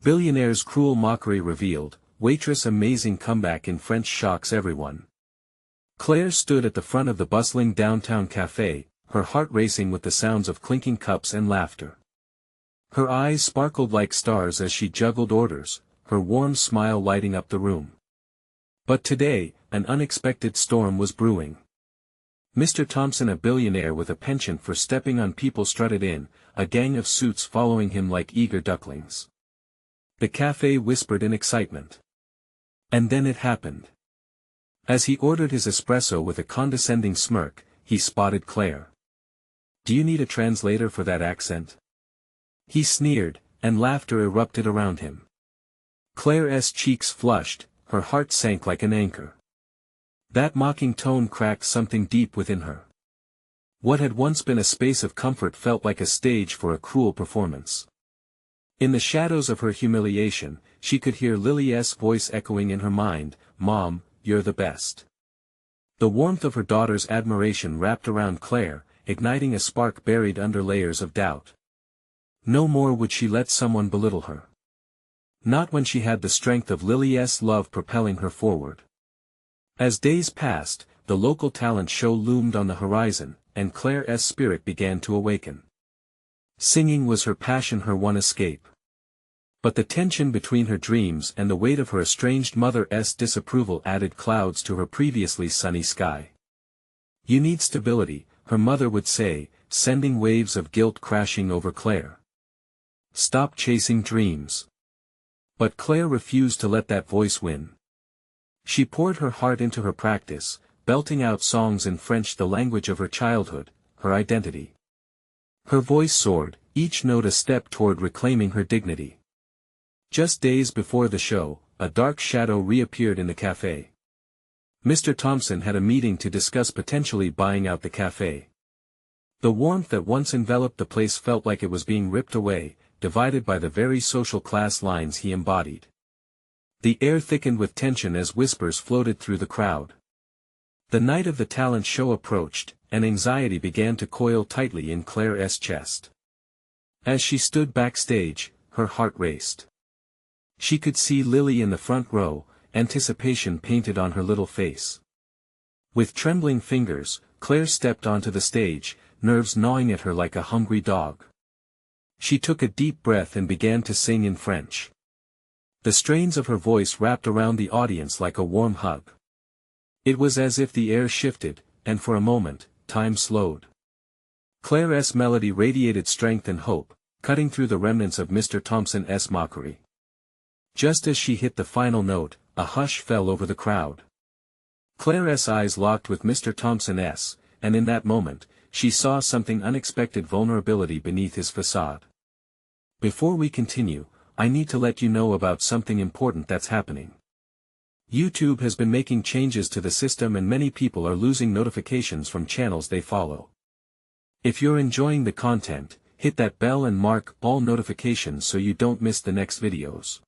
Billionaire's cruel mockery revealed, Waitress amazing comeback in French shocks everyone. Claire stood at the front of the bustling downtown café, her heart racing with the sounds of clinking cups and laughter. Her eyes sparkled like stars as she juggled orders, her warm smile lighting up the room. But today, an unexpected storm was brewing. Mr. Thompson, a billionaire with a penchant for stepping on people, strutted in, a gang of suits following him like eager ducklings. The café whispered in excitement. And then it happened. As he ordered his espresso with a condescending smirk, he spotted Claire. "Do you need a translator for that accent?" He sneered, and laughter erupted around him. Claire's cheeks flushed, her heart sank like an anchor. That mocking tone cracked something deep within her. What had once been a space of comfort felt like a stage for a cruel performance. In the shadows of her humiliation, she could hear Lily's voice echoing in her mind, "Mom, you're the best." The warmth of her daughter's admiration wrapped around Claire, igniting a spark buried under layers of doubt. No more would she let someone belittle her. Not when she had the strength of Lily's love propelling her forward. As days passed, the local talent show loomed on the horizon, and Claire's spirit began to awaken. Singing was her passion, her one escape. But the tension between her dreams and the weight of her estranged mother's disapproval added clouds to her previously sunny sky. "You need stability," her mother would say, sending waves of guilt crashing over Claire. "Stop chasing dreams." But Claire refused to let that voice win. She poured her heart into her practice, belting out songs in French, the language of her childhood, her identity. Her voice soared, each note a step toward reclaiming her dignity. Just days before the show, a dark shadow reappeared in the café. Mr. Thompson had a meeting to discuss potentially buying out the café. The warmth that once enveloped the place felt like it was being ripped away, divided by the very social class lines he embodied. The air thickened with tension as whispers floated through the crowd. The night of the talent show approached, and anxiety began to coil tightly in Claire's chest. As she stood backstage, her heart raced. She could see Lily in the front row, anticipation painted on her little face. With trembling fingers, Claire stepped onto the stage, nerves gnawing at her like a hungry dog. She took a deep breath and began to sing in French. The strains of her voice wrapped around the audience like a warm hug. It was as if the air shifted, and for a moment, time slowed. Claire's melody radiated strength and hope, cutting through the remnants of Mr. Thompson's mockery. Just as she hit the final note, a hush fell over the crowd. Claire's eyes locked with Mr. Thompson's, and in that moment, she saw something unexpected: vulnerability beneath his facade. "Before we continue, I need to let you know about something important that's happening. YouTube has been making changes to the system and many people are losing notifications from channels they follow. If you're enjoying the content, hit that bell and mark all notifications so you don't miss the next videos.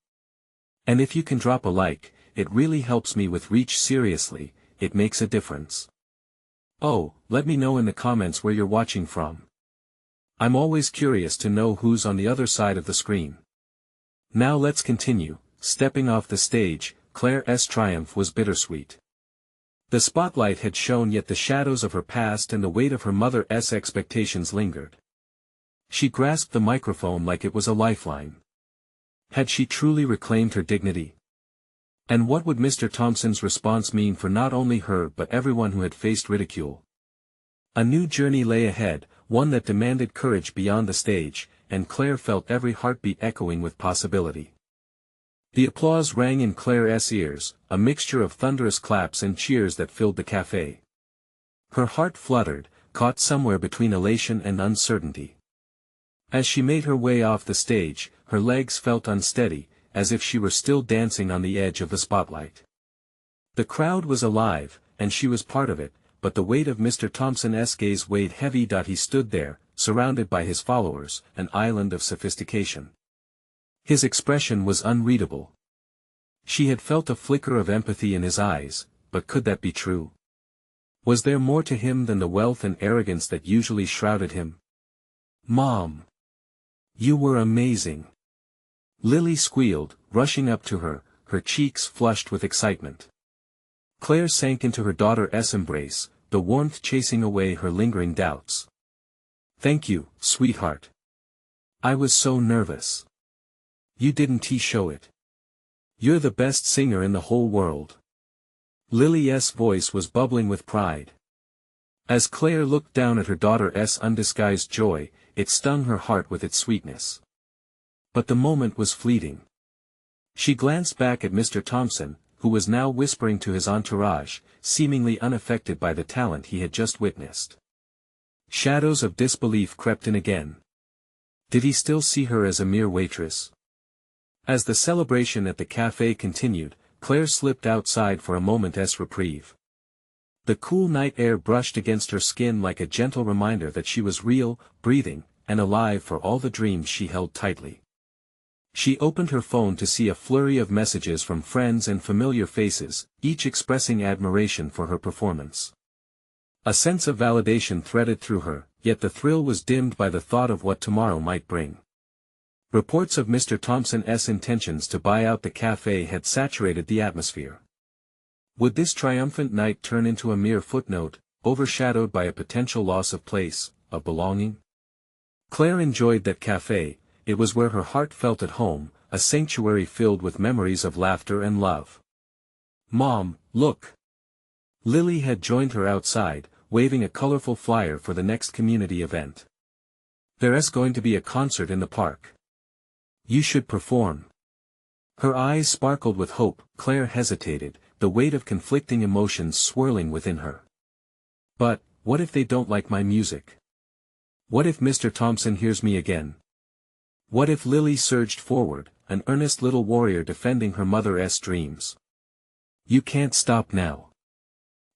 And if you can drop a like, it really helps me with reach. Seriously, it makes a difference. Oh, let me know in the comments where you're watching from. I'm always curious to know who's on the other side of the screen." Now let's continue. Stepping off the stage, Claire's triumph was bittersweet. The spotlight had shone, yet the shadows of her past and the weight of her mother's expectations lingered. She grasped the microphone like it was a lifeline. Had she truly reclaimed her dignity? And what would Mr. Thompson's response mean for not only her but everyone who had faced ridicule? A new journey lay ahead, one that demanded courage beyond the stage, and Claire felt every heartbeat echoing with possibility. The applause rang in Claire's ears, a mixture of thunderous claps and cheers that filled the café. Her heart fluttered, caught somewhere between elation and uncertainty. As she made her way off the stage, her legs felt unsteady, as if she were still dancing on the edge of the spotlight. The crowd was alive, and she was part of it, but the weight of Mr. Thompson's gaze weighed heavy. He stood there, surrounded by his followers, an island of sophistication. His expression was unreadable. She had felt a flicker of empathy in his eyes, but could that be true? Was there more to him than the wealth and arrogance that usually shrouded him? "Mom! You were amazing!" Lily squealed, rushing up to her, her cheeks flushed with excitement. Claire sank into her daughter's embrace, the warmth chasing away her lingering doubts. "Thank you, sweetheart. I was so nervous. You didn't show it. You're the best singer in the whole world." Lily's voice was bubbling with pride. As Claire looked down at her daughter's undisguised joy, it stung her heart with its sweetness. But the moment was fleeting. She glanced back at Mr. Thompson, who was now whispering to his entourage, seemingly unaffected by the talent he had just witnessed. Shadows of disbelief crept in again. Did he still see her as a mere waitress? As the celebration at the café continued, Claire slipped outside for a moment's reprieve. The cool night air brushed against her skin like a gentle reminder that she was real, breathing, and alive for all the dreams she held tightly. She opened her phone to see a flurry of messages from friends and familiar faces, each expressing admiration for her performance. A sense of validation threaded through her, yet the thrill was dimmed by the thought of what tomorrow might bring. Reports of Mr. Thompson's intentions to buy out the café had saturated the atmosphere. Would this triumphant night turn into a mere footnote, overshadowed by a potential loss of place, of belonging? Claire enjoyed that café. It was where her heart felt at home, a sanctuary filled with memories of laughter and love. "Mom, look!" Lily had joined her outside, waving a colorful flyer for the next community event. "There's going to be a concert in the park. You should perform." Her eyes sparkled with hope. Claire hesitated, the weight of conflicting emotions swirling within her. "But, what if they don't like my music? What if Mr. Thompson hears me again? What if?" Lily surged forward, an earnest little warrior defending her mother's dreams. "You can't stop now.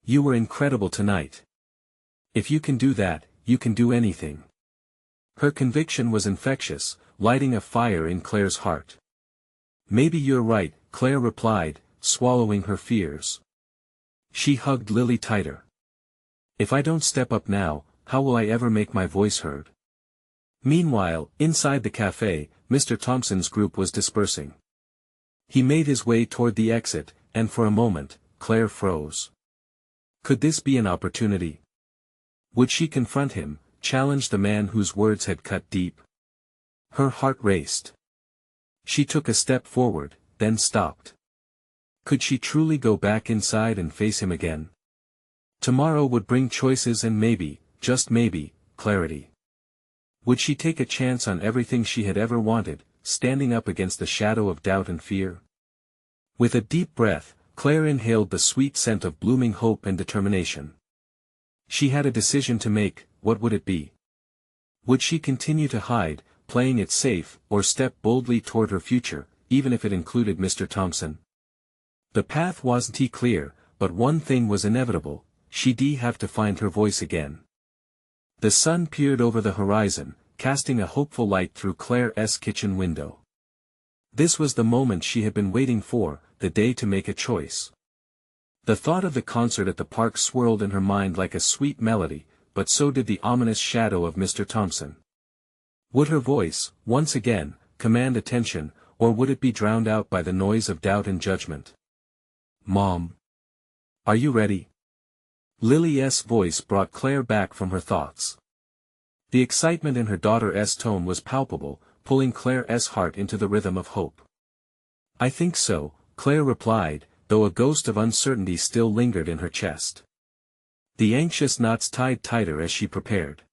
You were incredible tonight. If you can do that, you can do anything." Her conviction was infectious, lighting a fire in Claire's heart. "Maybe you're right," Claire replied, swallowing her fears. She hugged Lily tighter. "If I don't step up now, how will I ever make my voice heard?" Meanwhile, inside the café, Mr. Thompson's group was dispersing. He made his way toward the exit, and for a moment, Claire froze. Could this be an opportunity? Would she confront him, challenge the man whose words had cut deep? Her heart raced. She took a step forward, then stopped. Could she truly go back inside and face him again? Tomorrow would bring choices and maybe, just maybe, clarity. Would she take a chance on everything she had ever wanted, standing up against the shadow of doubt and fear? With a deep breath, Claire inhaled the sweet scent of blooming hope and determination. She had a decision to make. What would it be? Would she continue to hide, playing it safe, or step boldly toward her future, even if it included Mr. Thompson? The path wasn't clear, but one thing was inevitable: she'd have to find her voice again. The sun peered over the horizon, casting a hopeful light through Claire's kitchen window. This was the moment she had been waiting for, the day to make a choice. The thought of the concert at the park swirled in her mind like a sweet melody, but so did the ominous shadow of Mr. Thompson. Would her voice, once again, command attention, or would it be drowned out by the noise of doubt and judgment? "Mom. Are you ready?" Lily's voice brought Claire back from her thoughts. The excitement in her daughter's tone was palpable, pulling Claire's heart into the rhythm of hope. "I think so," Claire replied, though a ghost of uncertainty still lingered in her chest. The anxious knots tied tighter as she prepared.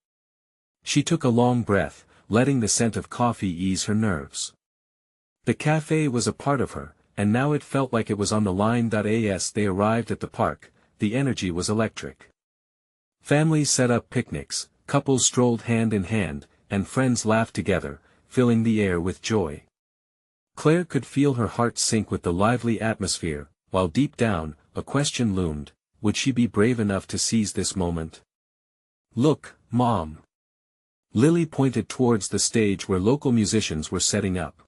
She took a long breath, letting the scent of coffee ease her nerves. The café was a part of her, and now it felt like it was on the line. As they arrived at the park, the energy was electric. Families set up picnics, couples strolled hand in hand, and friends laughed together, filling the air with joy. Claire could feel her heart sink with the lively atmosphere, while deep down, a question loomed: would she be brave enough to seize this moment? "Look, Mom." Lily pointed towards the stage where local musicians were setting up.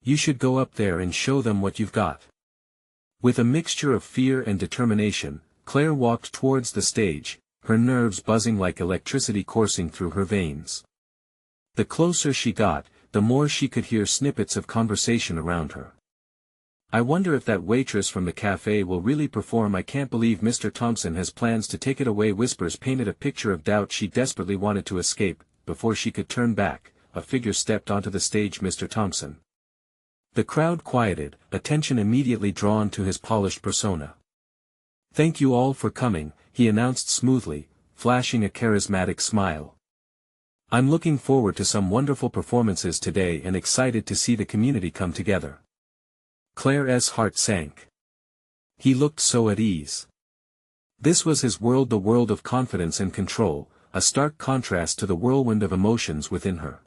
"You should go up there and show them what you've got." With a mixture of fear and determination, Claire walked towards the stage, her nerves buzzing like electricity coursing through her veins. The closer she got, the more she could hear snippets of conversation around her. I wonder if that waitress from the cafe will really perform. I can't believe Mr. Thompson has plans to take it away. Whispers painted a picture of doubt. She desperately wanted to escape. Before she could turn back, a figure stepped onto the stage. Mr. Thompson. The crowd quieted, attention immediately drawn to his polished persona. "Thank you all for coming," he announced smoothly, flashing a charismatic smile. "I'm looking forward to some wonderful performances today and excited to see the community come together." Claire's heart sank. He looked so at ease. This was his world, the world of confidence and control, a stark contrast to the whirlwind of emotions within her.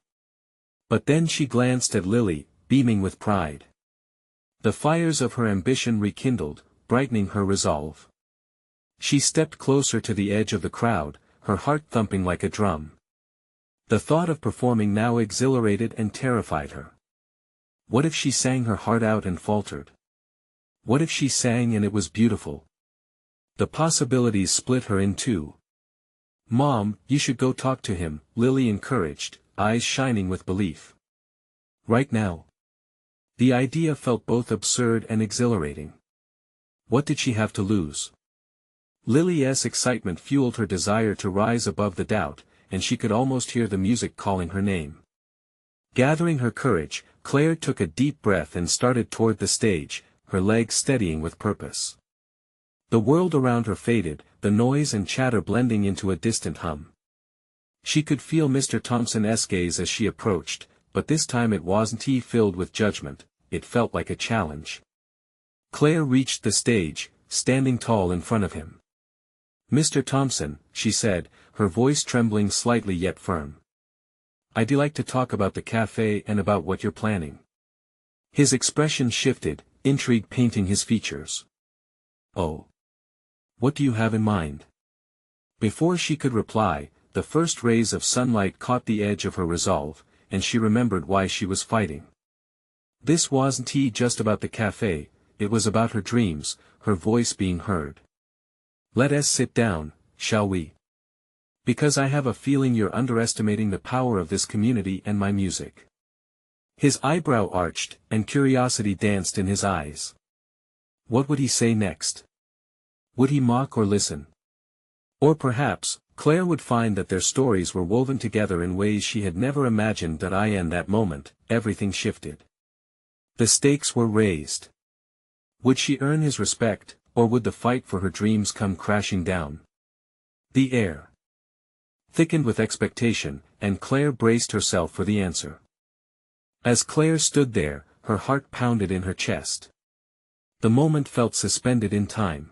But then she glanced at Lily, beaming with pride. The fires of her ambition rekindled, brightening her resolve. She stepped closer to the edge of the crowd, her heart thumping like a drum. The thought of performing now exhilarated and terrified her. What if she sang her heart out and faltered? What if she sang and it was beautiful? The possibilities split her in two. "Mom, you should go talk to him," Lily encouraged, eyes shining with belief. "Right now?" The idea felt both absurd and exhilarating. What did she have to lose? Lily's excitement fueled her desire to rise above the doubt, and she could almost hear the music calling her name. Gathering her courage, Claire took a deep breath and started toward the stage, her legs steadying with purpose. The world around her faded, the noise and chatter blending into a distant hum. She could feel Mr. Thompson's gaze as she approached, but this time it wasn't filled with judgment, it felt like a challenge. Claire reached the stage, standing tall in front of him. "Mr. Thompson," she said, her voice trembling slightly yet firm. "I'd like to talk about the cafe and about what you're planning." His expression shifted, intrigue painting his features. "Oh. What do you have in mind?" Before she could reply, the first rays of sunlight caught the edge of her resolve, and she remembered why she was fighting. This wasn't just about the cafe, it was about her dreams, her voice being heard. "Let us sit down, shall we? Because I have a feeling you're underestimating the power of this community and my music." His eyebrow arched, and curiosity danced in his eyes. What would he say next? Would he mock or listen? Or perhaps, Claire would find that their stories were woven together in ways she had never imagined. In that moment, everything shifted. The stakes were raised. Would she earn his respect, or would the fight for her dreams come crashing down? The air thickened with expectation, and Claire braced herself for the answer. As Claire stood there, her heart pounded in her chest. The moment felt suspended in time.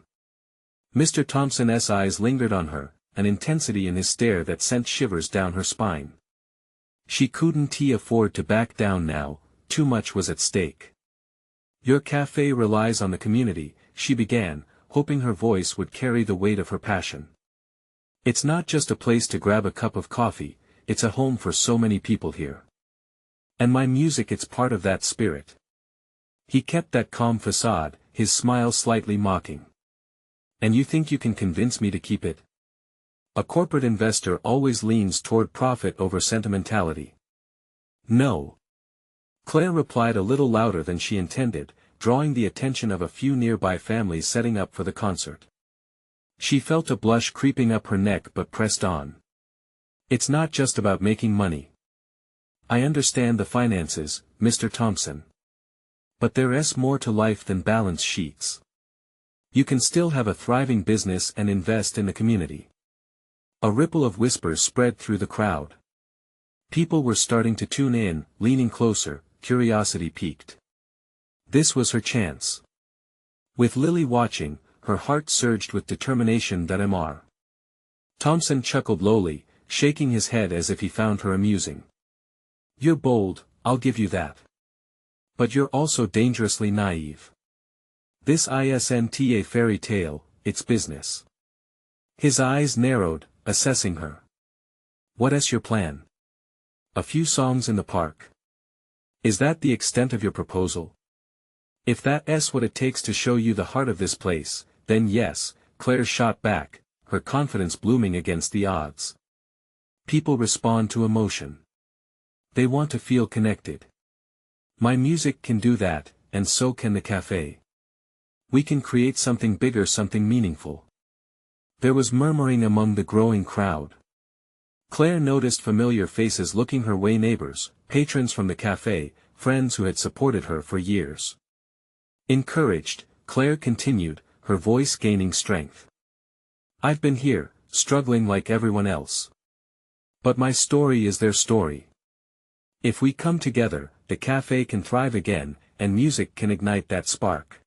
Mr. Thompson's eyes lingered on her, an intensity in his stare that sent shivers down her spine. She couldn't afford to back down now, too much was at stake. "Your cafe relies on the community," she began, hoping her voice would carry the weight of her passion. "It's not just a place to grab a cup of coffee, it's a home for so many people here. And my music, it's part of that spirit." He kept that calm facade, his smile slightly mocking. "And you think you can convince me to keep it?" A corporate investor always leans toward profit over sentimentality. "No." Claire replied a little louder than she intended, drawing the attention of a few nearby families setting up for the concert. She felt a blush creeping up her neck but pressed on. "It's not just about making money. I understand the finances, Mr. Thompson. But there's more to life than balance sheets. You can still have a thriving business and invest in the community." A ripple of whispers spread through the crowd. People were starting to tune in, leaning closer, curiosity piqued. This was her chance. With Lily watching, her heart surged with determination. Mr. Thompson chuckled lowly, shaking his head as if he found her amusing. "You're bold, I'll give you that. But you're also dangerously naive. This isn't a fairy tale, it's business." His eyes narrowed, assessing her. "What's your plan? A few songs in the park? Is that the extent of your proposal?" "If that's what it takes to show you the heart of this place, then yes," Claire shot back, her confidence blooming against the odds. "People respond to emotion. They want to feel connected. My music can do that, and so can the café. We can create something bigger, something meaningful. There was murmuring among the growing crowd. Claire noticed familiar faces looking her way, neighbors, patrons from the café, friends who had supported her for years. Encouraged, Claire continued, her voice gaining strength. I've been here, struggling like everyone else. But my story is their story. If we come together, the café can thrive again, and music can ignite that spark.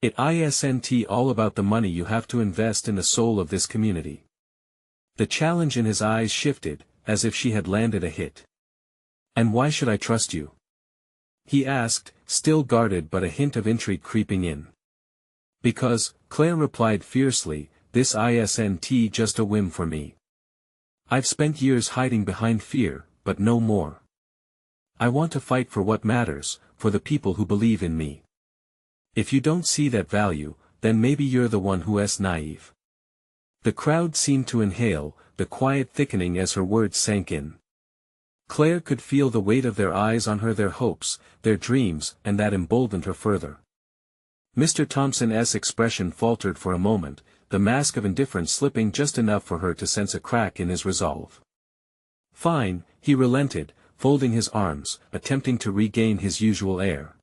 It isn't all about the money you have to invest in the soul of this community. The challenge in his eyes shifted, as if she had landed a hit. And why should I trust you? He asked, still guarded but a hint of intrigue creeping in. Because, Claire replied fiercely, this isn't just a whim for me. I've spent years hiding behind fear, but no more. I want to fight for what matters, for the people who believe in me. If you don't see that value, then maybe you're the one who's naive. The crowd seemed to inhale, the quiet thickening as her words sank in. Claire could feel the weight of their eyes on her, their hopes, their dreams, and that emboldened her further. Mr. Thompson's expression faltered for a moment, the mask of indifference slipping just enough for her to sense a crack in his resolve. Fine, he relented, folding his arms, attempting to regain his usual air.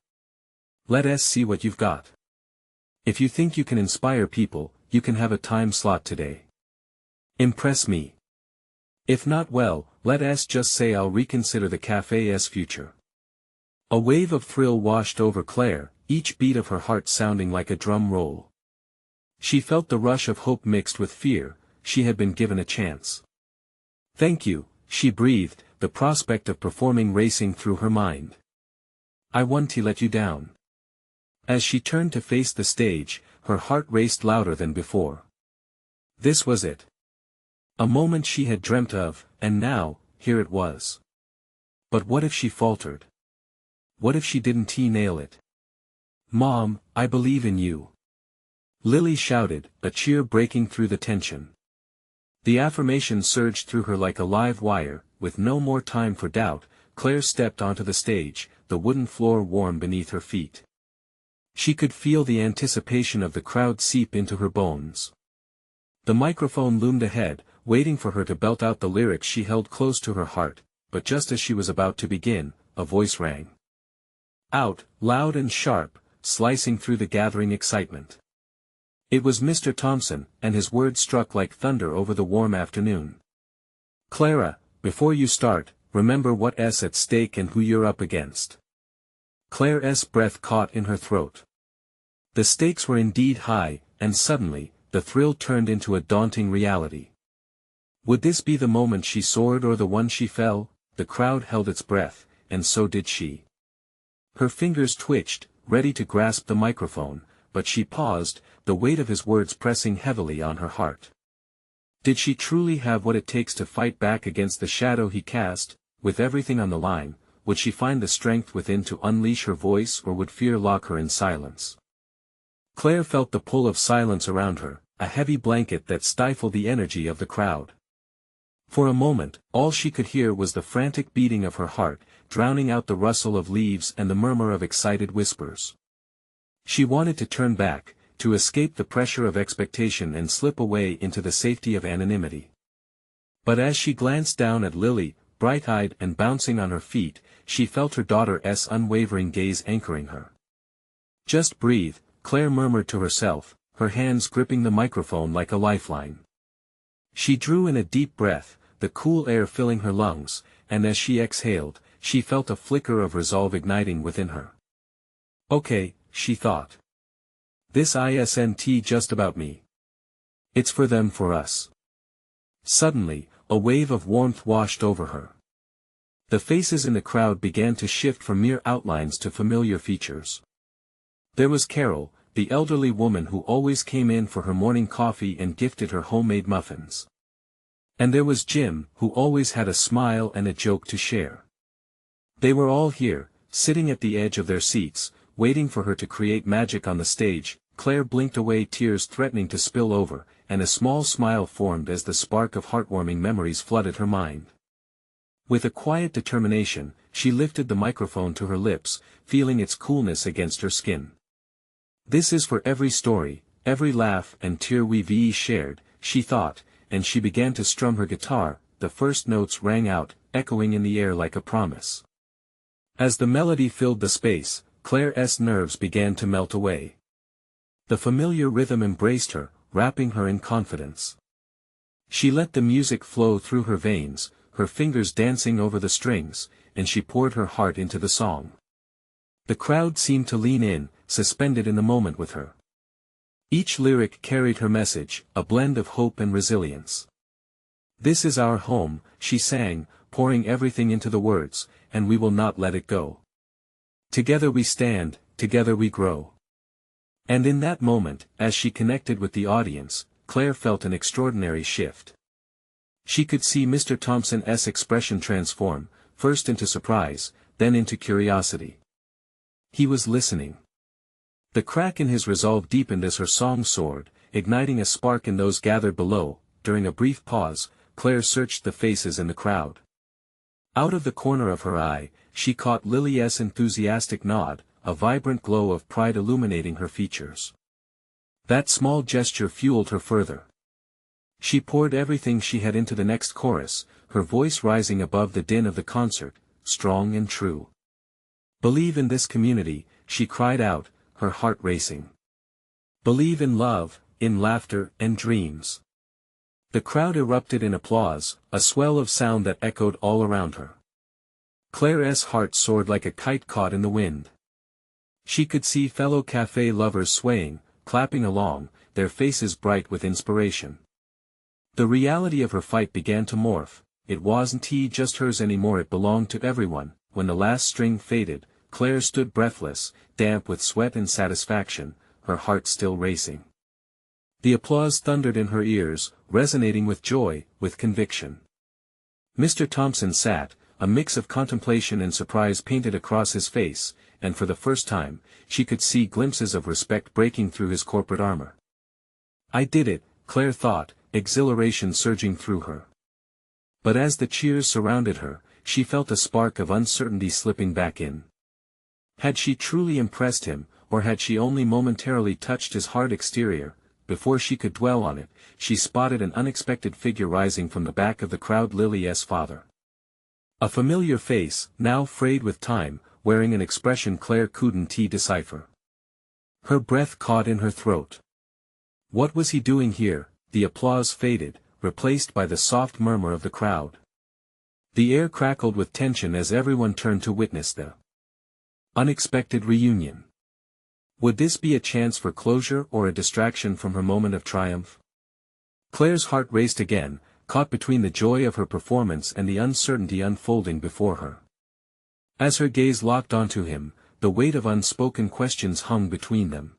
Let us see what you've got. If you think you can inspire people, you can have a time slot today. Impress me. If not, well, let us just say I'll reconsider the café's future. A wave of thrill washed over Claire, each beat of her heart sounding like a drum roll. She felt the rush of hope mixed with fear, she had been given a chance. Thank you, she breathed, the prospect of performing racing through her mind. I won't let you down. As she turned to face the stage, her heart raced louder than before. This was it. A moment she had dreamt of, and now, here it was. But what if she faltered? What if she didn't nail it? Mom, I believe in you. Lily shouted, a cheer breaking through the tension. The affirmation surged through her like a live wire, with no more time for doubt, Claire stepped onto the stage, the wooden floor warm beneath her feet. She could feel the anticipation of the crowd seep into her bones. The microphone loomed ahead, waiting for her to belt out the lyrics she held close to her heart, but just as she was about to begin, a voice rang out, loud and sharp, slicing through the gathering excitement. It was Mr. Thompson, and his words struck like thunder over the warm afternoon. Clara, before you start, remember what's at stake and who you're up against. Claire's breath caught in her throat. The stakes were indeed high, and suddenly, the thrill turned into a daunting reality. Would this be the moment she soared or the one she fell? The crowd held its breath, and so did she. Her fingers twitched, ready to grasp the microphone, but she paused, the weight of his words pressing heavily on her heart. Did she truly have what it takes to fight back against the shadow he cast? With everything on the line, would she find the strength within to unleash her voice, or would fear lock her in silence? Claire felt the pull of silence around her, a heavy blanket that stifled the energy of the crowd. For a moment, all she could hear was the frantic beating of her heart, drowning out the rustle of leaves and the murmur of excited whispers. She wanted to turn back, to escape the pressure of expectation and slip away into the safety of anonymity. But as she glanced down at Lily, bright-eyed and bouncing on her feet, she felt her daughter's unwavering gaze anchoring her. Just breathe, Claire murmured to herself, her hands gripping the microphone like a lifeline. She drew in a deep breath, the cool air filling her lungs, and as she exhaled, she felt a flicker of resolve igniting within her. Okay, she thought. This isn't just about me. It's for them, for us. Suddenly, a wave of warmth washed over her. The faces in the crowd began to shift from mere outlines to familiar features. There was Carol, the elderly woman who always came in for her morning coffee and gifted her homemade muffins. And there was Jim, who always had a smile and a joke to share. They were all here, sitting at the edge of their seats, waiting for her to create magic on the stage. Claire blinked away, tears threatening to spill over, and a small smile formed as the spark of heartwarming memories flooded her mind. With a quiet determination, she lifted the microphone to her lips, feeling its coolness against her skin. "This is for every story, every laugh and tear we've shared," she thought, and she began to strum her guitar. The first notes rang out, echoing in the air like a promise. As the melody filled the space, Claire's nerves began to melt away. The familiar rhythm embraced her, wrapping her in confidence. She let the music flow through her veins, her fingers dancing over the strings, and she poured her heart into the song. The crowd seemed to lean in, suspended in the moment with her. Each lyric carried her message, a blend of hope and resilience. "This is our home," she sang, pouring everything into the words, "and we will not let it go. Together we stand, together we grow." And in that moment, as she connected with the audience, Claire felt an extraordinary shift. She could see Mr. Thompson's expression transform, first into surprise, then into curiosity. He was listening. The crack in his resolve deepened as her song soared, igniting a spark in those gathered below. During a brief pause, Claire searched the faces in the crowd. Out of the corner of her eye, she caught Lily's enthusiastic nod, a vibrant glow of pride illuminating her features. That small gesture fueled her further. She poured everything she had into the next chorus, her voice rising above the din of the concert, strong and true. "Believe in this community," she cried out, her heart racing. "Believe in love, in laughter and dreams." The crowd erupted in applause, a swell of sound that echoed all around her. Claire's heart soared like a kite caught in the wind. She could see fellow café lovers swaying, clapping along, their faces bright with inspiration. The reality of her fight began to morph. It wasn't just hers anymore, it belonged to everyone. When the last string faded, Claire stood breathless, damp with sweat and satisfaction, her heart still racing. The applause thundered in her ears, resonating with joy, with conviction. Mr. Thompson sat, a mix of contemplation and surprise painted across his face, and for the first time, she could see glimpses of respect breaking through his corporate armor. "I did it," Claire thought, exhilaration surging through her. But as the cheers surrounded her, she felt a spark of uncertainty slipping back in. Had she truly impressed him, or had she only momentarily touched his hard exterior? Before she could dwell on it, she spotted an unexpected figure rising from the back of the crowd, Lily's father. A familiar face, now frayed with time, wearing an expression Claire couldn't decipher. Her breath caught in her throat. What was he doing here? The applause faded, replaced by the soft murmur of the crowd. The air crackled with tension as everyone turned to witness the unexpected reunion. Would this be a chance for closure or a distraction from her moment of triumph? Claire's heart raced again, caught between the joy of her performance and the uncertainty unfolding before her. As her gaze locked onto him, the weight of unspoken questions hung between them.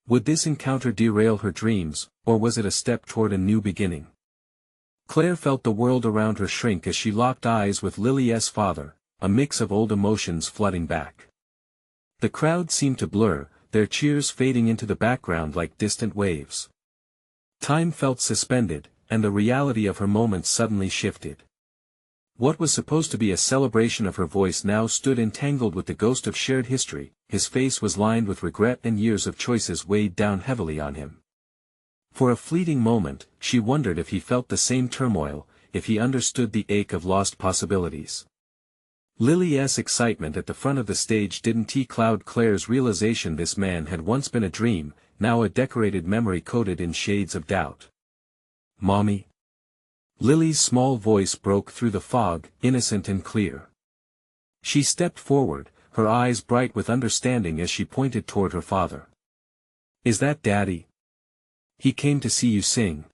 Would this encounter derail her dreams, or was it a step toward a new beginning? Claire felt the world around her shrink as she locked eyes with Lily's father, a mix of old emotions flooding back. The crowd seemed to blur, their cheers fading into the background like distant waves. Time felt suspended, and the reality of her moments suddenly shifted. What was supposed to be a celebration of her voice now stood entangled with the ghost of shared history. His face was lined with regret and years of choices weighed down heavily on him. For a fleeting moment, she wondered if he felt the same turmoil, if he understood the ache of lost possibilities. Lily's excitement at the front of the stage didn't cloud Claire's realization this man had once been a dream, now a decorated memory coated in shades of doubt. "Mommy?" Lily's small voice broke through the fog, innocent and clear. She stepped forward, her eyes bright with understanding as she pointed toward her father. "Is that Daddy? He came to see you sing."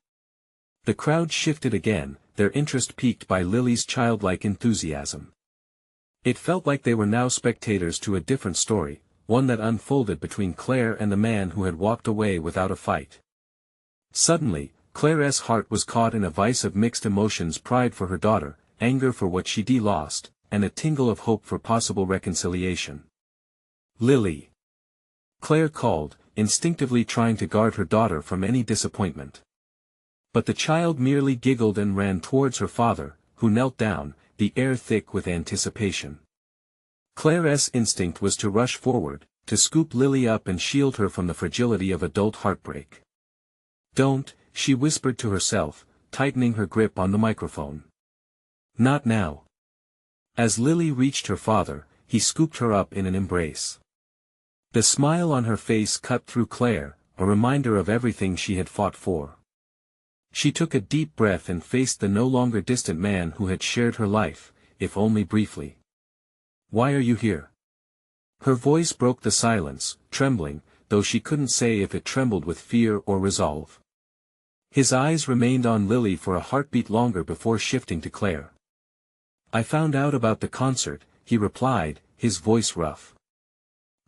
The crowd shifted again, their interest piqued by Lily's childlike enthusiasm. It felt like they were now spectators to a different story, one that unfolded between Claire and the man who had walked away without a fight. Suddenly, Claire's heart was caught in a vice of mixed emotions: pride for her daughter, anger for what she'd lost, and a tingle of hope for possible reconciliation. "Lily!" Claire called, instinctively trying to guard her daughter from any disappointment. But the child merely giggled and ran towards her father, who knelt down, the air thick with anticipation. Claire's instinct was to rush forward, to scoop Lily up and shield her from the fragility of adult heartbreak. "Don't," she whispered to herself, tightening her grip on the microphone. "Not now." As Lily reached her father, he scooped her up in an embrace. The smile on her face cut through Claire, a reminder of everything she had fought for. She took a deep breath and faced the no longer distant man who had shared her life, if only briefly. "Why are you here?" Her voice broke the silence, trembling, though she couldn't say if it trembled with fear or resolve. His eyes remained on Lily for a heartbeat longer before shifting to Claire. "I found out about the concert," he replied, his voice rough.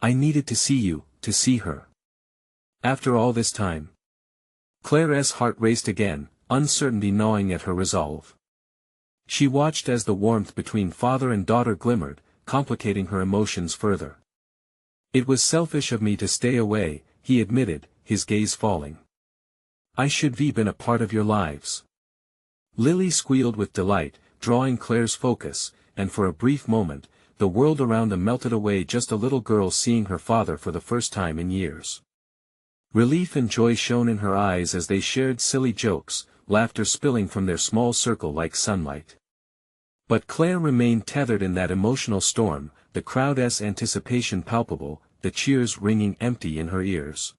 "I needed to see you, to see her." "After all this time?" Claire's heart raced again, uncertainty gnawing at her resolve. She watched as the warmth between father and daughter glimmered, complicating her emotions further. "It was selfish of me to stay away," he admitted, his gaze falling. "I should have been a part of your lives." Lily squealed with delight, drawing Claire's focus, and for a brief moment, the world around them melted away, just a little girl seeing her father for the first time in years. Relief and joy shone in her eyes as they shared silly jokes, laughter spilling from their small circle like sunlight. But Claire remained tethered in that emotional storm, the crowd's anticipation palpable, the cheers ringing empty in her ears.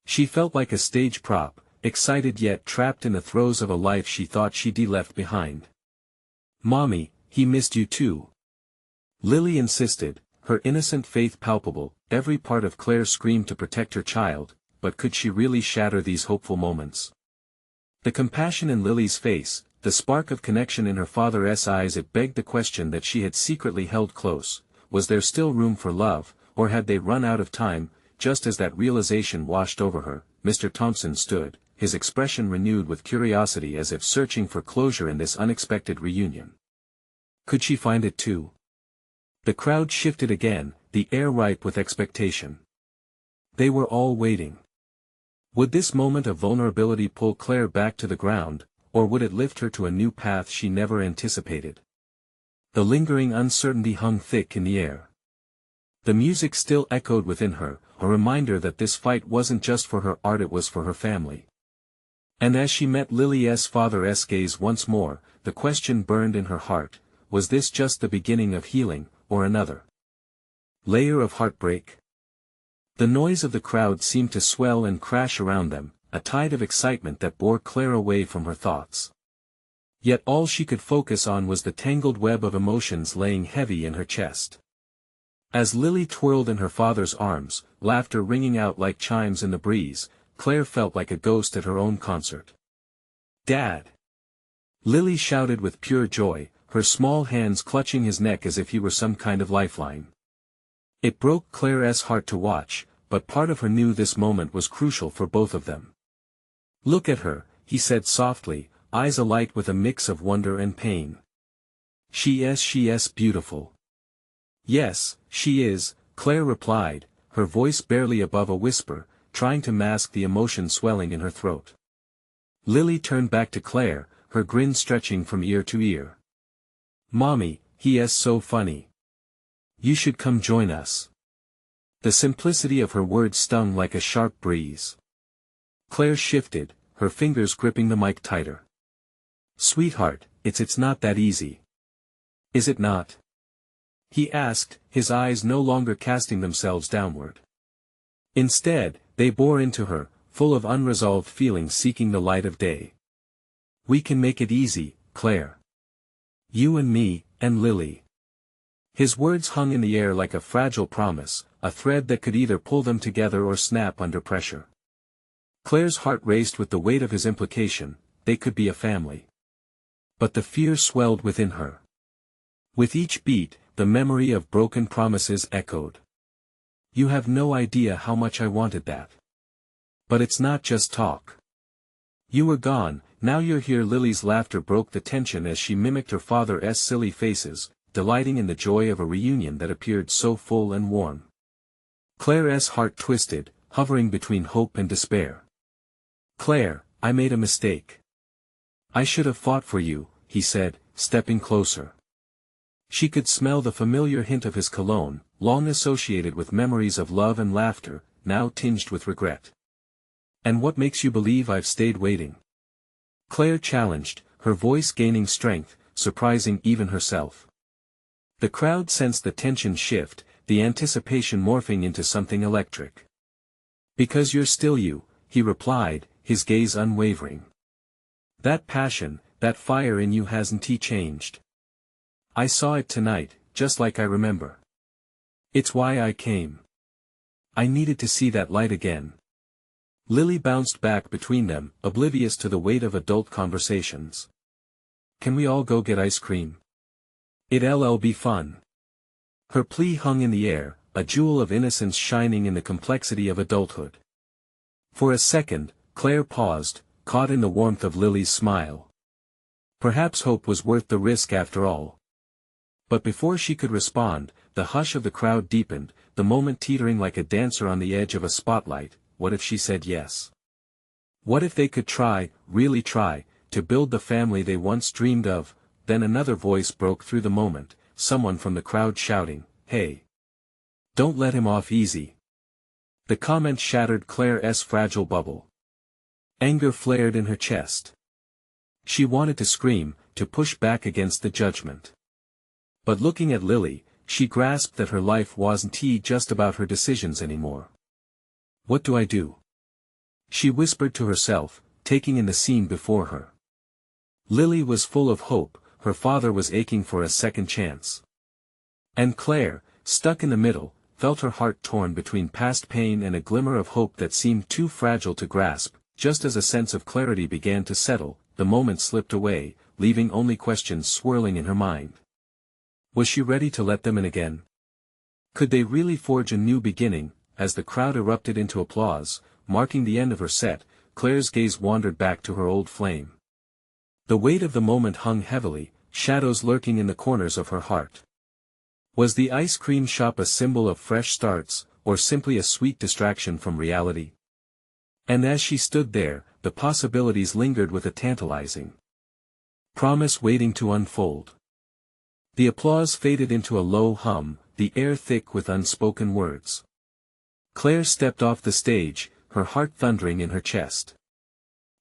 She felt like a stage prop, excited yet trapped in the throes of a life she thought she'd left behind. "Mommy, he missed you too," Lily insisted, her innocent faith palpable. Every part of Claire screamed to protect her child, but could she really shatter these hopeful moments? The compassion in Lily's face, the spark of connection in her father's eyes, it begged the question that she had secretly held close: was there still room for love, or had they run out of time? Just as that realization washed over her, Mr. Thompson stood, his expression renewed with curiosity, as if searching for closure in this unexpected reunion. Could she find it too? The crowd shifted again, the air ripe with expectation. They were all waiting. Would this moment of vulnerability pull Claire back to the ground, or would it lift her to a new path she never anticipated? The lingering uncertainty hung thick in the air. The music still echoed within her, a reminder that this fight wasn't just for her art, it was for her family. And as she met Lily's father's gaze once more, the question burned in her heart: was this just the beginning of healing, or another layer of heartbreak? The noise of the crowd seemed to swell and crash around them, a tide of excitement that bore Claire away from her thoughts. Yet all she could focus on was the tangled web of emotions laying heavy in her chest. As Lily twirled in her father's arms, laughter ringing out like chimes in the breeze, Claire felt like a ghost at her own concert. "Dad!" Lily shouted with pure joy, her small hands clutching his neck as if he were some kind of lifeline. It broke Claire's heart to watch, but part of her knew this moment was crucial for both of them. "Look at her," he said softly, eyes alight with a mix of wonder and pain. She's beautiful." "Yes, she is," Claire replied, her voice barely above a whisper, trying to mask the emotion swelling in her throat. Lily turned back to Claire, her grin stretching from ear to ear. "Mommy, he is so funny. You should come join us." The simplicity of her words stung like a sharp breeze. Claire shifted, her fingers gripping the mic tighter. "Sweetheart, it's not that easy." "Is it not?" he asked, his eyes no longer casting themselves downward. Instead, they bore into her, full of unresolved feelings seeking the light of day. "We can make it easy, Claire. You and me, and Lily." His words hung in the air like a fragile promise, a thread that could either pull them together or snap under pressure. Claire's heart raced with the weight of his implication: they could be a family. But the fear swelled within her. With each beat, the memory of broken promises echoed. "You have no idea how much I wanted that. But it's not just talk. You were gone, now you're here." Lily's laughter broke the tension as she mimicked her father's silly faces, delighting in the joy of a reunion that appeared so full and warm. Claire's heart twisted, hovering between hope and despair. "Claire, I made a mistake. I should have fought for you," he said, stepping closer. She could smell the familiar hint of his cologne, long associated with memories of love and laughter, now tinged with regret. "And what makes you believe I've stayed waiting?" Claire challenged, her voice gaining strength, surprising even herself. The crowd sensed the tension shift, the anticipation morphing into something electric. "Because you're still you," he replied, his gaze unwavering. "That passion, that fire in you hasn't changed. I saw it tonight, just like I remember. It's why I came. I needed to see that light again." Lily bounced back between them, oblivious to the weight of adult conversations. "Can we all go get ice cream? It'll be fun." Her plea hung in the air, a jewel of innocence shining in the complexity of adulthood. For a second, Claire paused, caught in the warmth of Lily's smile. Perhaps hope was worth the risk after all. But before she could respond, the hush of the crowd deepened, the moment teetering like a dancer on the edge of a spotlight. What if she said yes? What if they could try, really try, to build the family they once dreamed of? Then another voice broke through the moment, someone from the crowd shouting, "Hey! Don't let him off easy." The comment shattered Claire's fragile bubble. Anger flared in her chest. She wanted to scream, to push back against the judgment. But looking at Lily, she grasped that her life wasn't just about her decisions anymore. "What do I do?" she whispered to herself, taking in the scene before her. Lily was full of hope, her father was aching for a second chance. And Claire, stuck in the middle, felt her heart torn between past pain and a glimmer of hope that seemed too fragile to grasp. Just as a sense of clarity began to settle, the moment slipped away, leaving only questions swirling in her mind. Was she ready to let them in again? Could they really forge a new beginning? As the crowd erupted into applause, marking the end of her set, Claire's gaze wandered back to her old flame. The weight of the moment hung heavily, shadows lurking in the corners of her heart. Was the ice cream shop a symbol of fresh starts, or simply a sweet distraction from reality? And as she stood there, the possibilities lingered with a tantalizing promise waiting to unfold. The applause faded into a low hum, the air thick with unspoken words. Claire stepped off the stage, her heart thundering in her chest.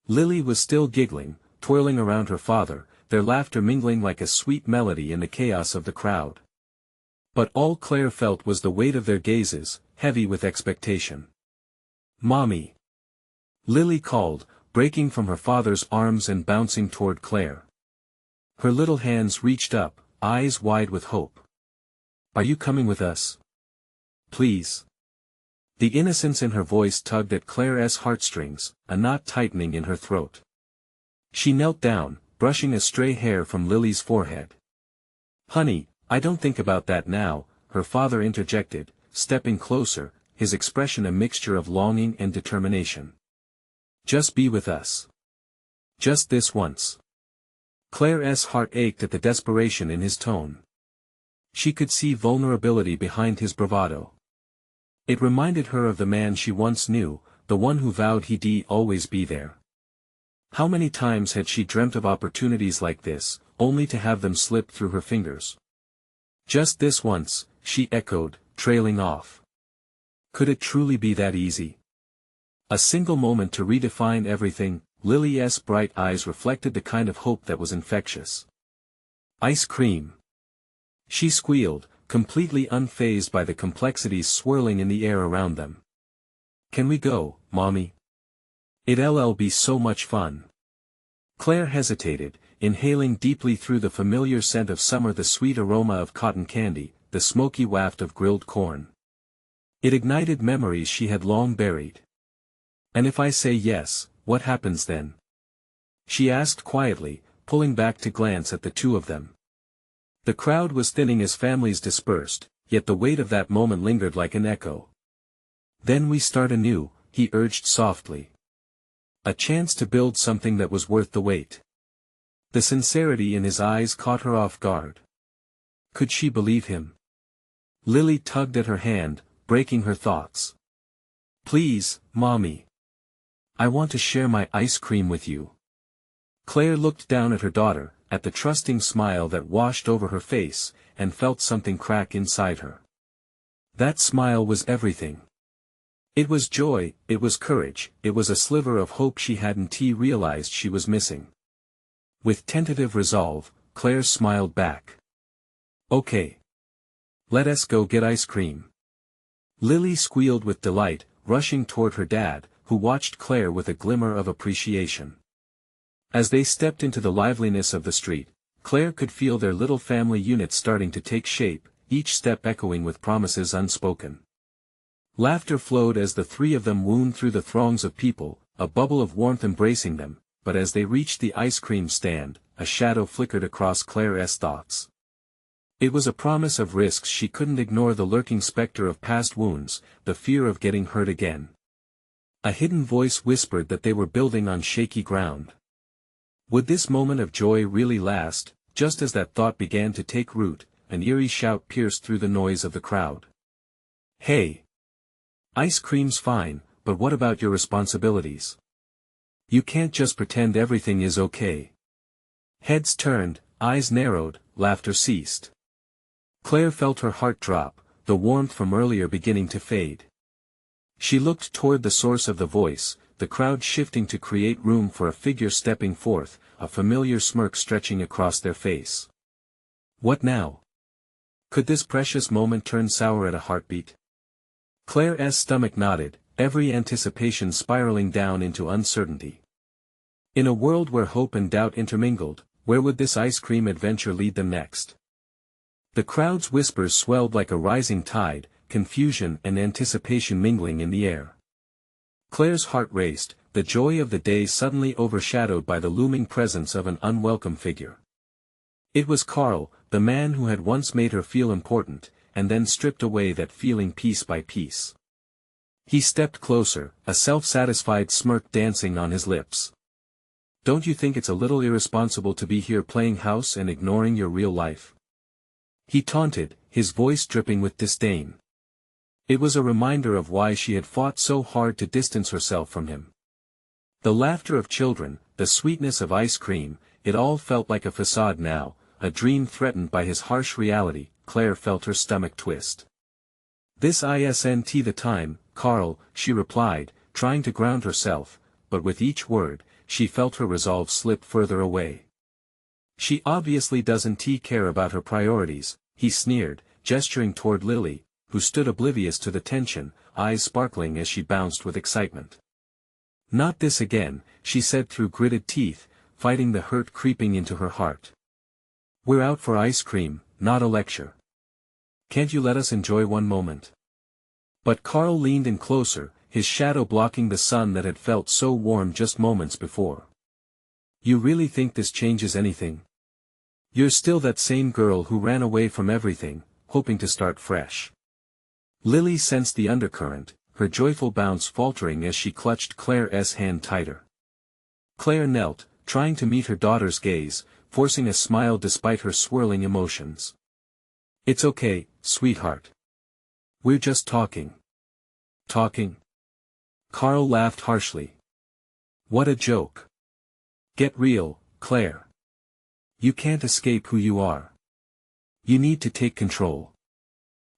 Lily was still giggling, twirling around her father, their laughter mingling like a sweet melody in the chaos of the crowd. But all Claire felt was the weight of their gazes, heavy with expectation. "Mommy!" Lily called, breaking from her father's arms and bouncing toward Claire. Her little hands reached up, eyes wide with hope. "Are you coming with us? Please?" The innocence in her voice tugged at Claire's heartstrings, a knot tightening in her throat. She knelt down, brushing a stray hair from Lily's forehead. "Honey, I don't think about that now," her father interjected, stepping closer, his expression a mixture of longing and determination. "Just be with us. Just this once." Claire's heart ached at the desperation in his tone. She could see vulnerability behind his bravado. It reminded her of the man she once knew, the one who vowed he'd always be there. How many times had she dreamt of opportunities like this, only to have them slip through her fingers? "Just this once," she echoed, trailing off. Could it truly be that easy? A single moment to redefine everything. Lily's bright eyes reflected the kind of hope that was infectious. "Ice cream!" she squealed, completely unfazed by the complexities swirling in the air around them. "Can we go, Mommy? It'll be so much fun." Claire hesitated, inhaling deeply through the familiar scent of summer, the sweet aroma of cotton candy, the smoky waft of grilled corn. It ignited memories she had long buried. "And if I say yes, what happens then?" she asked quietly, pulling back to glance at the two of them. The crowd was thinning as families dispersed, yet the weight of that moment lingered like an echo. "Then we start anew," he urged softly. A chance to build something that was worth the wait. The sincerity in his eyes caught her off guard. Could she believe him? Lily tugged at her hand, breaking her thoughts. "Please, Mommy. I want to share my ice cream with you." Claire looked down at her daughter, at the trusting smile that washed over her face, and felt something crack inside her. That smile was everything. It was joy, it was courage, it was a sliver of hope she hadn't realized she was missing. With tentative resolve, Claire smiled back. Okay. Let us go get ice cream. Lily squealed with delight, rushing toward her dad, who watched Claire with a glimmer of appreciation. As they stepped into the liveliness of the street, Claire could feel their little family unit starting to take shape, each step echoing with promises unspoken. Laughter flowed as the three of them wound through the throngs of people, a bubble of warmth embracing them, but as they reached the ice cream stand, a shadow flickered across Claire's thoughts. It was a promise of risks she couldn't ignore, the lurking specter of past wounds, the fear of getting hurt again. A hidden voice whispered that they were building on shaky ground. Would this moment of joy really last? Just as that thought began to take root, an eerie shout pierced through the noise of the crowd. Hey! Ice cream's fine, but what about your responsibilities? You can't just pretend everything is okay. Heads turned, eyes narrowed, laughter ceased. Claire felt her heart drop, the warmth from earlier beginning to fade. She looked toward the source of the voice, the crowd shifting to create room for a figure stepping forth, a familiar smirk stretching across their face. What now? Could this precious moment turn sour at a heartbeat? Claire's stomach knotted, every anticipation spiraling down into uncertainty. In a world where hope and doubt intermingled, where would this ice cream adventure lead them next? The crowd's whispers swelled like a rising tide, confusion and anticipation mingling in the air. Claire's heart raced, the joy of the day suddenly overshadowed by the looming presence of an unwelcome figure. It was Carl, the man who had once made her feel important, and then stripped away that feeling piece by piece. He stepped closer, a self-satisfied smirk dancing on his lips. Don't you think it's a little irresponsible to be here playing house and ignoring your real life? He taunted, his voice dripping with disdain. It was a reminder of why she had fought so hard to distance herself from him. The laughter of children, the sweetness of ice cream, it all felt like a facade now, a dream threatened by his harsh reality. Claire felt her stomach twist. This isn't the time, Carl, she replied, trying to ground herself, but with each word, she felt her resolve slip further away. She obviously doesn't care about her priorities, he sneered, gesturing toward Lily, who stood oblivious to the tension, eyes sparkling as she bounced with excitement. Not this again, she said through gritted teeth, fighting the hurt creeping into her heart. We're out for ice cream, not a lecture. Can't you let us enjoy one moment? But Carl leaned in closer, his shadow blocking the sun that had felt so warm just moments before. You really think this changes anything? You're still that same girl who ran away from everything, hoping to start fresh. Lily sensed the undercurrent, her joyful bounce faltering as she clutched Claire's hand tighter. Claire knelt, trying to meet her daughter's gaze, forcing a smile despite her swirling emotions. It's okay, sweetheart. We're just talking. Talking? Carl laughed harshly. What a joke. Get real, Claire. You can't escape who you are. You need to take control.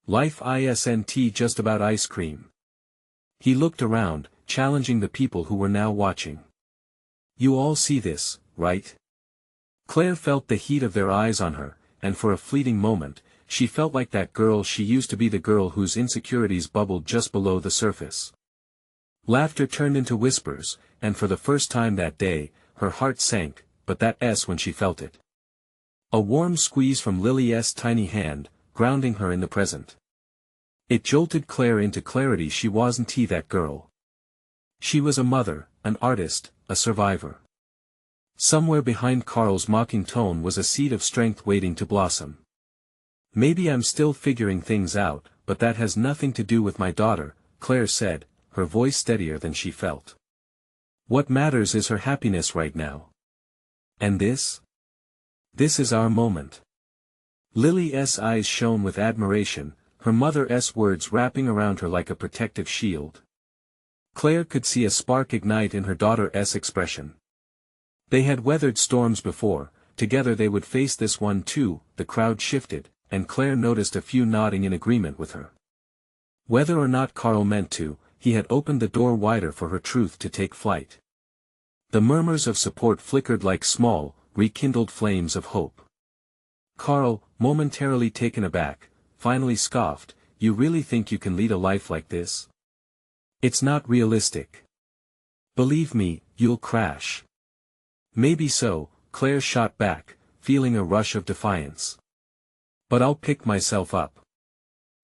Life isn't just about ice cream. He looked around, challenging the people who were now watching. You all see this, right? Claire felt the heat of their eyes on her, and for a fleeting moment, she felt like that girl she used to be, the girl whose insecurities bubbled just below the surface. Laughter turned into whispers, and for the first time that day, her heart sank, but that's when she felt it. A warm squeeze from Lily's tiny hand, grounding her in the present. It jolted Claire into clarity. She wasn't that girl. She was a mother, an artist, a survivor. Somewhere behind Carl's mocking tone was a seed of strength waiting to blossom. Maybe I'm still figuring things out, but that has nothing to do with my daughter, Claire said, her voice steadier than she felt. What matters is her happiness right now. And this? This is our moment. Lily's eyes shone with admiration, her mother's words wrapping around her like a protective shield. Claire could see a spark ignite in her daughter's expression. They had weathered storms before, together they would face this one too. The crowd shifted, and Claire noticed a few nodding in agreement with her. Whether or not Carl meant to, he had opened the door wider for her truth to take flight. The murmurs of support flickered like small, rekindled flames of hope. Carl, momentarily taken aback, finally scoffed, "You really think you can lead a life like this? It's not realistic. Believe me, you'll crash." "Maybe so," Claire shot back, feeling a rush of defiance. "But I'll pick myself up.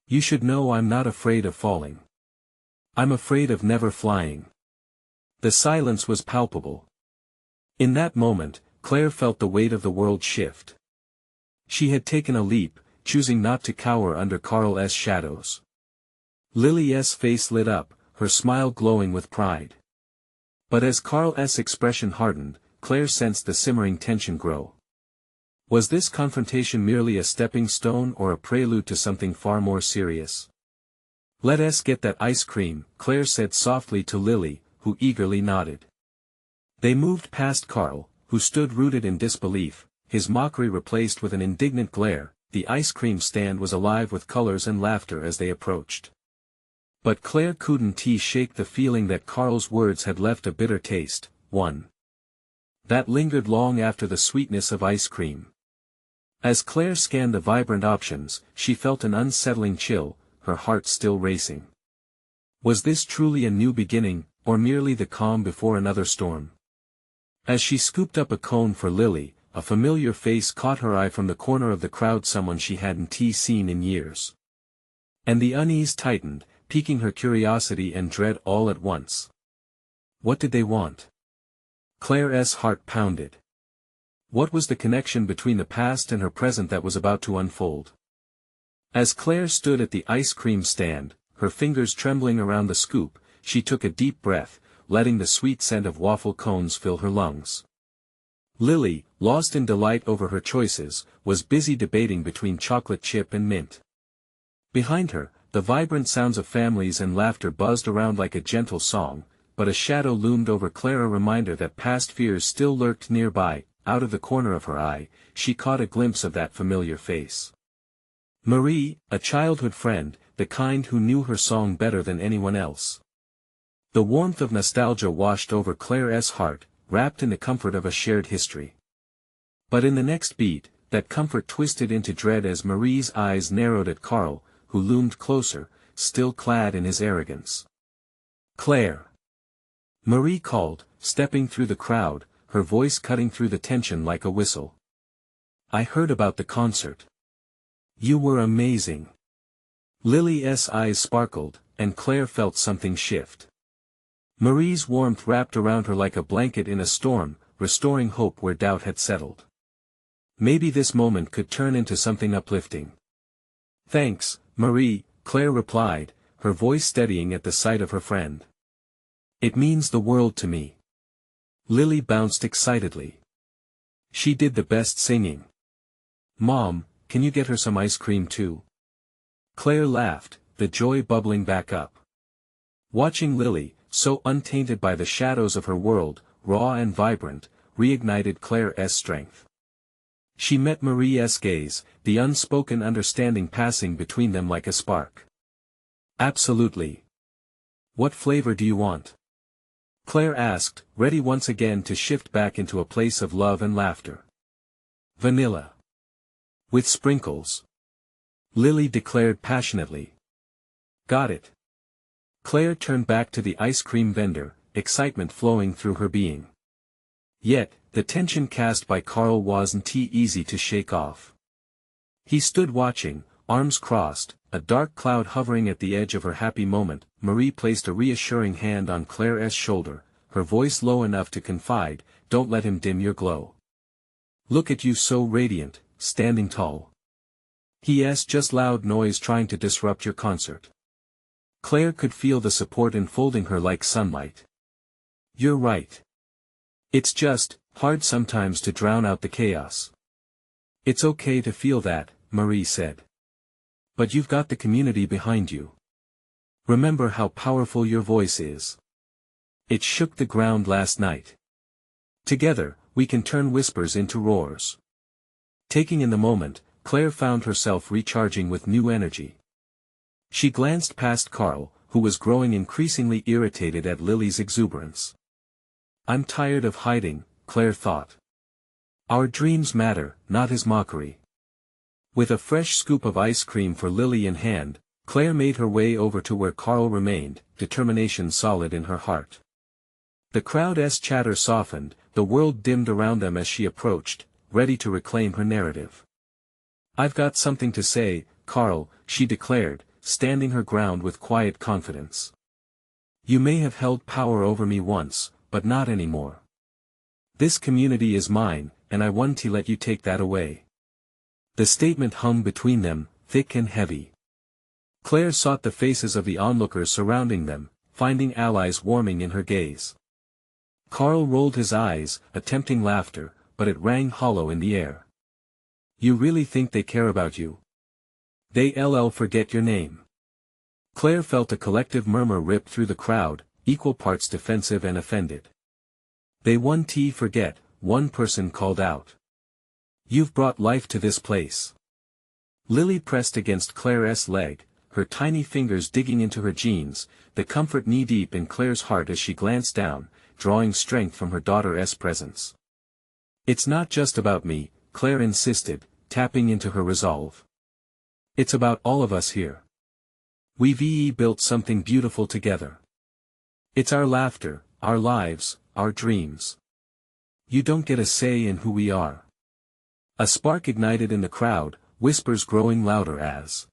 You should know I'm not afraid of falling. I'm afraid of never flying." The silence was palpable. In that moment, Claire felt the weight of the world shift. She had taken a leap, choosing not to cower under Carl's shadows. Lily's face lit up, her smile glowing with pride. But as Carl's expression hardened, Claire sensed the simmering tension grow. Was this confrontation merely a stepping stone or a prelude to something far more serious? "Let us get that ice cream," Claire said softly to Lily, who eagerly nodded. They moved past Carl, who stood rooted in disbelief, his mockery replaced with an indignant glare. The ice cream stand was alive with colors and laughter as they approached. But Claire couldn't shake the feeling that Carl's words had left a bitter taste, one that lingered long after the sweetness of ice cream. As Claire scanned the vibrant options, she felt an unsettling chill, her heart still racing. Was this truly a new beginning, or merely the calm before another storm? As she scooped up a cone for Lily, a familiar face caught her eye from the corner of the crowd, someone she hadn't seen in years. And the unease tightened, piquing her curiosity and dread all at once. What did they want? Claire's heart pounded. What was the connection between the past and her present that was about to unfold? As Claire stood at the ice cream stand, her fingers trembling around the scoop, she took a deep breath, letting the sweet scent of waffle cones fill her lungs. Lily, lost in delight over her choices, was busy debating between chocolate chip and mint. Behind her, the vibrant sounds of families and laughter buzzed around like a gentle song, but a shadow loomed over Claire, a reminder that past fears still lurked nearby. Out of the corner of her eye, she caught a glimpse of that familiar face. Marie, a childhood friend, the kind who knew her song better than anyone else. The warmth of nostalgia washed over Claire's heart, wrapped in the comfort of a shared history. But in the next beat, that comfort twisted into dread as Marie's eyes narrowed at Carl, who loomed closer, still clad in his arrogance. "Claire!" Marie called, stepping through the crowd, her voice cutting through the tension like a whistle. "I heard about the concert. You were amazing." Lily's eyes sparkled, and Claire felt something shift. Marie's warmth wrapped around her like a blanket in a storm, restoring hope where doubt had settled. Maybe this moment could turn into something uplifting. "Thanks, Marie," Claire replied, her voice steadying at the sight of her friend. "It means the world to me." Lily bounced excitedly. She did the best singing. "Mom, can you get her some ice cream too?" Claire laughed, the joy bubbling back up. Watching Lily, so untainted by the shadows of her world, raw and vibrant, reignited Claire's strength. She met Marie's gaze, the unspoken understanding passing between them like a spark. "Absolutely. What flavor do you want?" Claire asked, ready once again to shift back into a place of love and laughter. "Vanilla. With sprinkles," Lily declared passionately. "Got it." Claire turned back to the ice cream vendor, excitement flowing through her being. Yet, the tension cast by Carl wasn't easy to shake off. He stood watching, arms crossed, a dark cloud hovering at the edge of her happy moment. Marie placed a reassuring hand on Claire's shoulder, her voice low enough to confide, "Don't let him dim your glow. Look at you, so radiant, standing tall. He's just loud noise trying to disrupt your concert." Claire could feel the support enfolding her like sunlight. "You're right. It's just hard sometimes to drown out the chaos." "It's okay to feel that," Marie said. "But you've got the community behind you. Remember how powerful your voice is. It shook the ground last night. Together, we can turn whispers into roars." Taking in the moment, Claire found herself recharging with new energy. She glanced past Carl, who was growing increasingly irritated at Lily's exuberance. "I'm tired of hiding," Claire thought. "Our dreams matter, not his mockery." With a fresh scoop of ice cream for Lily in hand, Claire made her way over to where Carl remained, determination solid in her heart. The crowd's chatter softened, the world dimmed around them as she approached, ready to reclaim her narrative. "I've got something to say, Carl," she declared, standing her ground with quiet confidence. "You may have held power over me once, but not anymore. This community is mine, and I won't let you take that away." The statement hung between them, thick and heavy. Claire sought the faces of the onlookers surrounding them, finding allies warming in her gaze. Carl rolled his eyes, attempting laughter, but it rang hollow in the air. "You really think they care about you? They'll forget your name." Claire felt a collective murmur rip through the crowd, equal parts defensive and offended. "They won't forget," one person called out. "You've brought life to this place." Lily pressed against Claire's leg, her tiny fingers digging into her jeans, the comfort knee-deep in Claire's heart as she glanced down, drawing strength from her daughter's presence. "It's not just about me," Claire insisted, tapping into her resolve. "It's about all of us here. We've built something beautiful together. It's our laughter, our lives, our dreams. You don't get a say in who we are." A spark ignited in the crowd, whispers growing louder as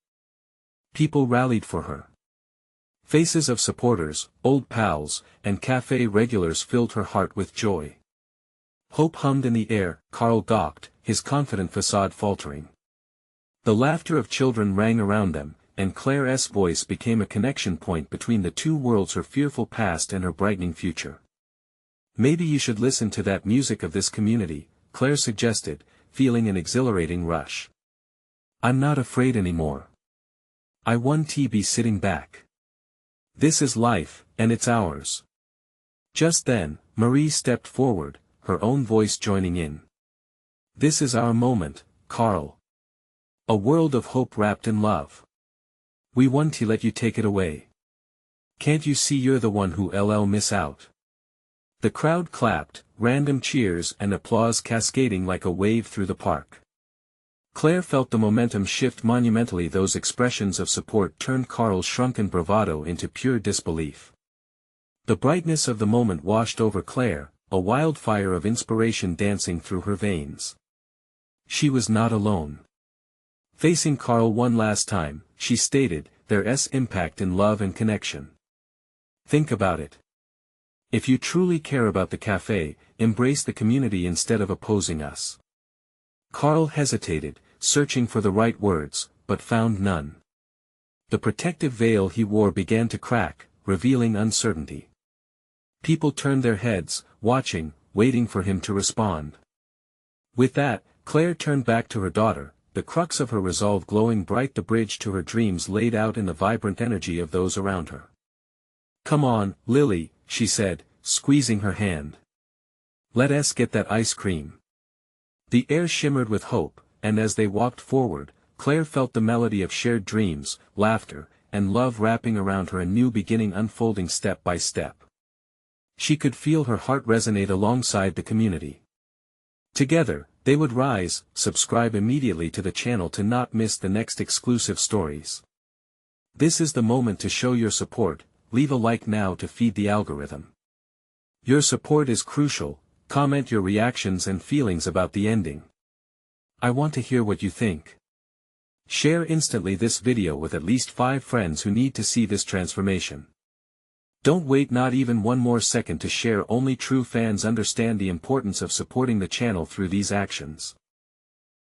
people rallied for her. Faces of supporters, old pals, and café regulars filled her heart with joy. Hope hummed in the air. Carl gawked, his confident facade faltering. The laughter of children rang around them, and Claire's voice became a connection point between the two worlds, her fearful past and her brightening future. "Maybe you should listen to that music of this community," Claire suggested, feeling an exhilarating rush. "I'm not afraid anymore. I won't be sitting back. This is life, and it's ours." Just then, Marie stepped forward, her own voice joining in. "This is our moment, Carl. A world of hope wrapped in love. We won't let you take it away. Can't you see you're the one who'll miss out?" The crowd clapped, random cheers and applause cascading like a wave through the park. Claire felt the momentum shift monumentally. Those expressions of support turned Carl's shrunken bravado into pure disbelief. The brightness of the moment washed over Claire, a wildfire of inspiration dancing through her veins. She was not alone. Facing Carl one last time, she stated, "There's impact in love and connection. Think about it. If you truly care about the café, embrace the community instead of opposing us." Carl hesitated, searching for the right words, but found none. The protective veil he wore began to crack, revealing uncertainty. People turned their heads, watching, waiting for him to respond. With that, Claire turned back to her daughter, the crux of her resolve glowing bright, the bridge to her dreams laid out in the vibrant energy of those around her. "Come on, Lily," she said, squeezing her hand. "Let's get that ice cream." The air shimmered with hope, and as they walked forward, Claire felt the melody of shared dreams, laughter, and love wrapping around her, a new beginning unfolding step by step. She could feel her heart resonate alongside the community. Together, they would rise. Subscribe immediately to the channel to not miss the next exclusive stories. This is the moment to show your support. Leave a like now to feed the algorithm. Your support is crucial. Comment your reactions and feelings about the ending. I want to hear what you think. Share instantly this video with at least 5 friends who need to see this transformation. Don't wait not even one more second to share. Only true fans understand the importance of supporting the channel through these actions.